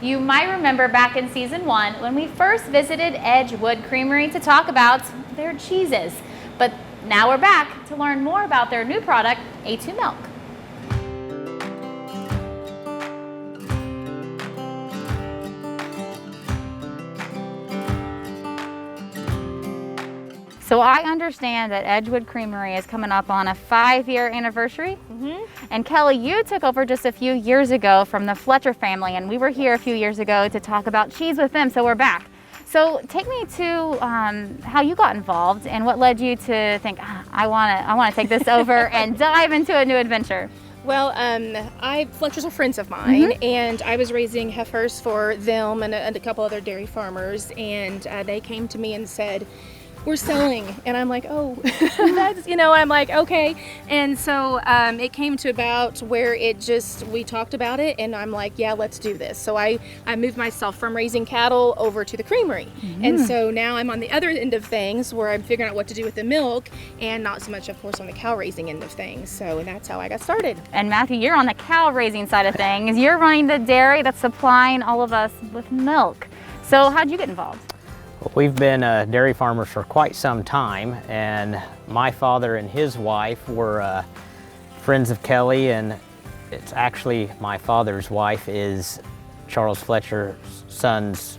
You might remember back in season 1 when we first visited Edgewood Creamery to talk about their cheeses. But now we're back to learn more about their new product, A2 Milk. So I understand that Edgewood Creamery is coming up on a 5-year anniversary. And Kelly, you took over just a few years ago from the Fletcher family, and we were here a few years ago to talk about cheese with them, so we're back. So take me to how you got involved and what led you to think, I want to take this over and dive into a new adventure. Well, Fletchers are friends of mine, and I was raising heifers for them and a couple other dairy farmers, and they came to me and said, we're selling. And I'm like, oh, that's, I'm like, okay. And so it came to about where we talked about it, and I'm like, yeah, let's do this. So I moved myself from raising cattle over to the creamery. And so now I'm on the other end of things where I'm figuring out what to do with the milk, and not so much, of course, on the cow raising end of things. So that's how I got started. And Matthew, you're on the cow raising side of things. You're running the dairy that's supplying all of us with milk. So how'd you get involved? We've been dairy farmers for quite some time, and my father and his wife were friends of Kelly, and it's actually my father's wife is Charles Fletcher's son's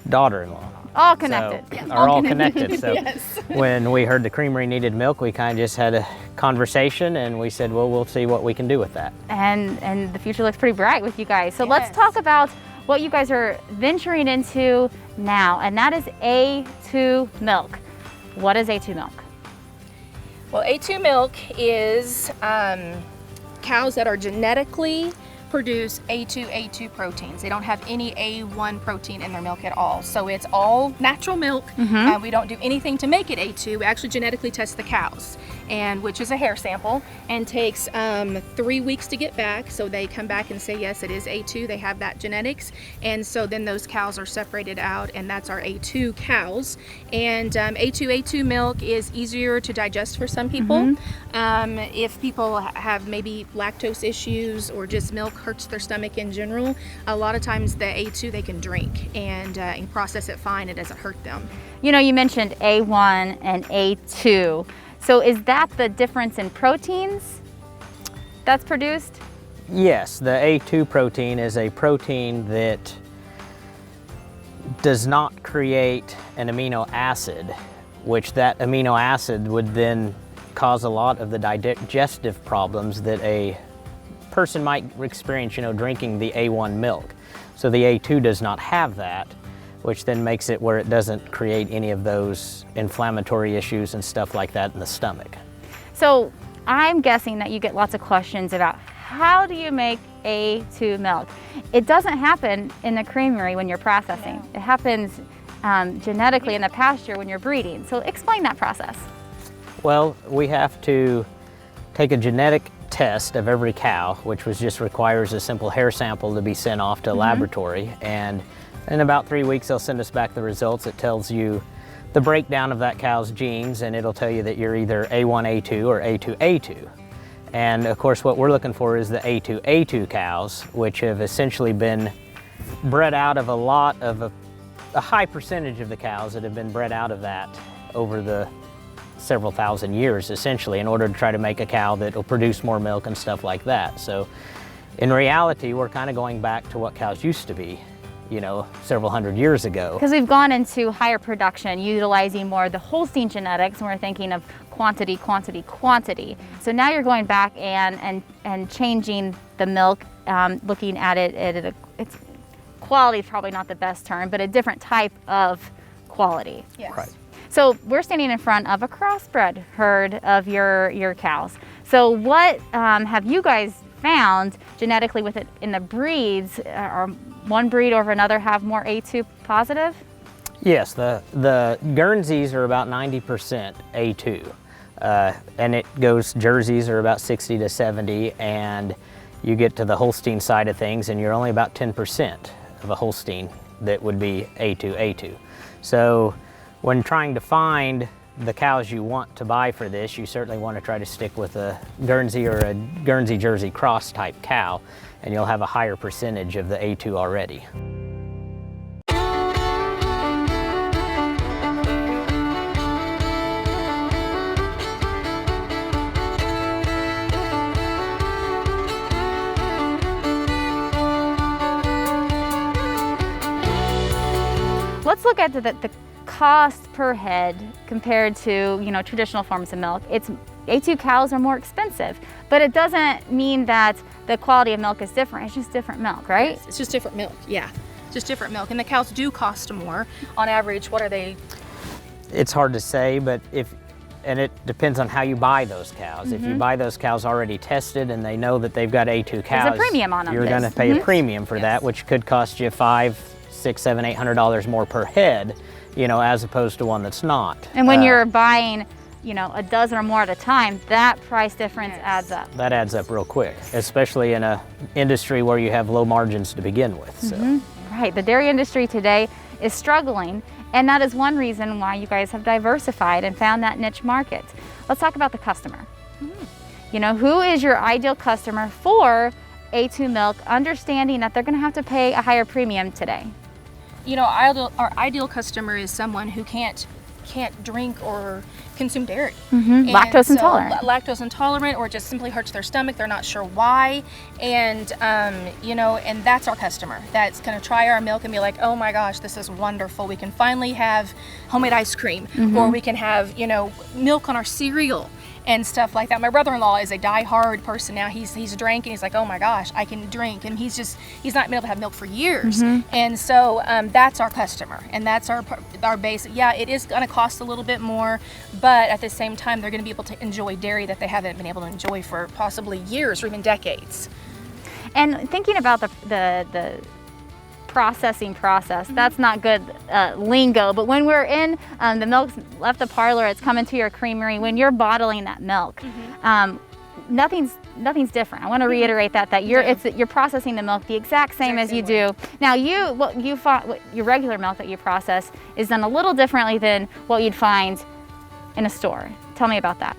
daughter-in-law. All connected. So, are all connected. So Yes. when we heard the creamery needed milk, we kind of just had a conversation, and we said, well, we'll see what we can do with that. And the future looks pretty bright with you guys. So Yes. let's talk about what you guys are venturing into now, and that is A2 Milk. What is A2 Milk? Well, A2 milk is cows that are genetically produce A2 proteins. They don't have any A1 protein in their milk at all. So it's all natural milk. We don't do anything to make it A2. We actually genetically test the cows, and which is a hair sample, and takes 3 weeks to get back. So they come back and say, yes, it is A2. They have that genetics. And so then those cows are separated out, and that's our A2 cows. And A2 milk is easier to digest for some people. If people have maybe lactose issues or just milk hurts their stomach in general, a lot of times the A2 they can drink and process it fine. It doesn't hurt them. You mentioned A1 and A2. So is that the difference in proteins that's produced? Yes, the A2 protein is a protein that does not create an amino acid, which that amino acid would then cause a lot of the digestive problems that a person might experience, drinking the A1 milk. So the A2 does not have that, which then makes it where it doesn't create any of those inflammatory issues and stuff like that in the stomach. So I'm guessing that you get lots of questions about how do you make A2 milk? It doesn't happen in the creamery when you're processing. It happens genetically in the pasture when you're breeding. So explain that process. Well, we have to take a genetic test of every cow, which just requires a simple hair sample to be sent off to a laboratory, and in about 3 weeks they'll send us back the results. It tells you the breakdown of that cow's genes, and it'll tell you that you're either A1A2 or A2A2. And of course what we're looking for is the A2A2 cows, which have essentially been bred out of a high percentage of the cows that have been bred out of that over the several thousand years, essentially, in order to try to make a cow that will produce more milk and stuff like that. So in reality, we're kind of going back to what cows used to be, several hundred years ago. Because we've gone into higher production, utilizing more of the Holstein genetics, and we're thinking of quantity, quantity, quantity. So now you're going back and changing the milk, looking at it, it's quality is probably not the best term, but a different type of quality. Yes. Right. So we're standing in front of a crossbred herd of your cows. So what have you guys found genetically with it in the breeds? Or one breed over another have more A2 positive? Yes, the Guernseys are about 90% A2, and it goes, Jerseys are about 60 to 70, and you get to the Holstein side of things and you're only about 10% of a Holstein that would be A2A2. So when trying to find the cows you want to buy for this, you certainly want to try to stick with a Guernsey or a Guernsey Jersey cross type cow, and you'll have a higher percentage of the A2 already. Let's look at the cost per head compared to, you know, traditional forms of milk. A2 cows are more expensive, but it doesn't mean that the quality of milk is different. It's just different milk, right? Yes, it's just different milk, yeah. Just different milk. And the cows do cost more. On average, what are they? It's hard to say, but and it depends on how you buy those cows. If you buy those cows already tested and they know that they've got A2 cows, there's a premium on them. You're going to pay a premium for that, which could cost you $500, $600, $700, $800 more per head, you know, as opposed to one that's not. And when you're buying, you know, a dozen or more at a time, that price difference adds up. That adds up real quick, especially in a industry where you have low margins to begin with. So. Right, the dairy industry today is struggling, and that is one reason why you guys have diversified and found that niche market. Let's talk about the customer. You know, who is your ideal customer for A2 milk, understanding that they're going to have to pay a higher premium today? You know, our ideal customer is someone who can't drink or consume dairy. Lactose intolerant. Lactose intolerant, or just simply hurts their stomach. They're not sure why. And, you know, and that's our customer. That's going to try our milk and be like, oh my gosh, this is wonderful. We can finally have homemade ice cream, or we can have, you know, milk on our cereal and stuff like that. My brother-in-law is a die-hard person now. He's drank, and he's like, oh my gosh, I can drink. And he's not been able to have milk for years. And so that's our customer, and that's our base. Yeah, it is going to cost a little bit more, but at the same time, they're going to be able to enjoy dairy that they haven't been able to enjoy for possibly years or even decades. And thinking about the processing process, that's not good lingo, but when we're in the milk's left the parlor, it's coming to your creamery, when you're bottling that milk, nothing's different. I want to reiterate that you're processing the milk the exact same as you do. Now what your regular milk that you process is done a little differently than what you'd find in a store. Tell me about that.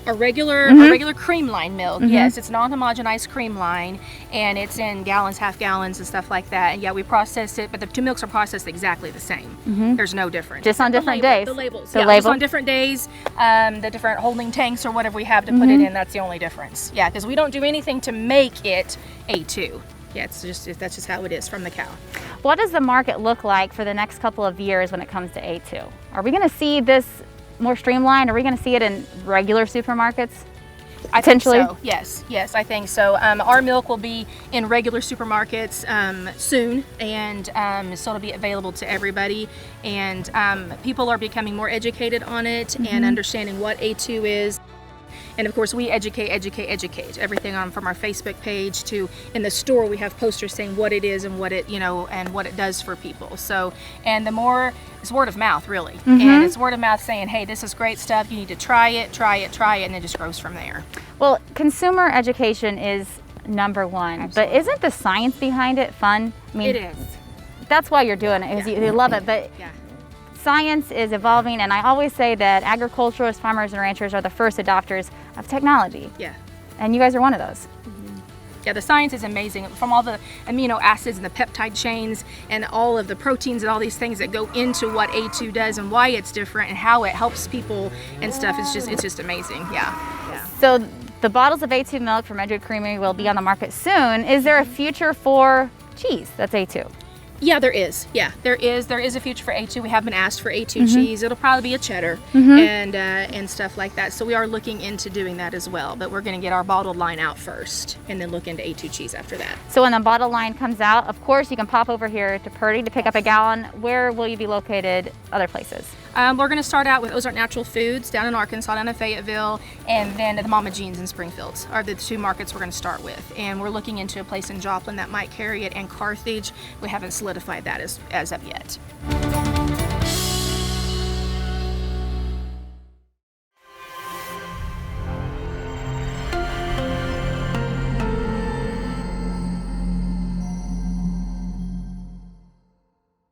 A regular cream line milk, yes, it's non-homogenized cream line, and it's in gallons, half gallons, and stuff like that. And yeah, we process it, but the two milks are processed exactly the same. There's no difference. Just on different days. The labels, just on different days. The different holding tanks or whatever we have to put it in. That's the only difference. Yeah, because we don't do anything to make it A2. Yeah, that's just how it is from the cow. What does the market look like for the next couple of years when it comes to A2? Are we going to see this more streamlined? Are we going to see it in regular supermarkets? Potentially? I think so. Yes, I think so. Our milk will be in regular supermarkets soon, and so it'll be available to everybody. And people are becoming more educated on it and understanding what A2 is. And of course, we educate everything on from our Facebook page to in the store. We have posters saying what it is and what it, you know, and what it does for people. So, and the more it's word of mouth, really, and it's word of mouth saying, hey, this is great stuff. You need to try it, and it just grows from there. Well, consumer education is number one, but isn't the science behind it fun? I mean, it is. That's why you're doing it, because you love it, but. Science is evolving, and I always say that agriculturalists, farmers, and ranchers are the first adopters of technology. Yeah. And you guys are one of those. Yeah, the science is amazing. From all the amino acids and the peptide chains and all of the proteins and all these things that go into what A2 does and why it's different and how it helps people and stuff. It's just amazing. Yeah. So the bottles of A2 milk from Edgewood Creamery will be on the market soon. Is there a future for cheese that's A2? Yeah, there is. Yeah, there is a future for A2. We have been asked for A2 cheese. It'll probably be a cheddar and stuff like that. So we are looking into doing that as well. But we're going to get our bottled line out first and then look into A2 cheese after that. So when the bottled line comes out, of course, you can pop over here to Purdy to pick up a gallon. Where will you be located other places? We're going to start out with Ozark Natural Foods down in Arkansas, down in Fayetteville, and then the Mama Jean's in Springfield are the two markets we're going to start with. And we're looking into a place in Joplin that might carry it, and Carthage. We haven't solidified that as of yet.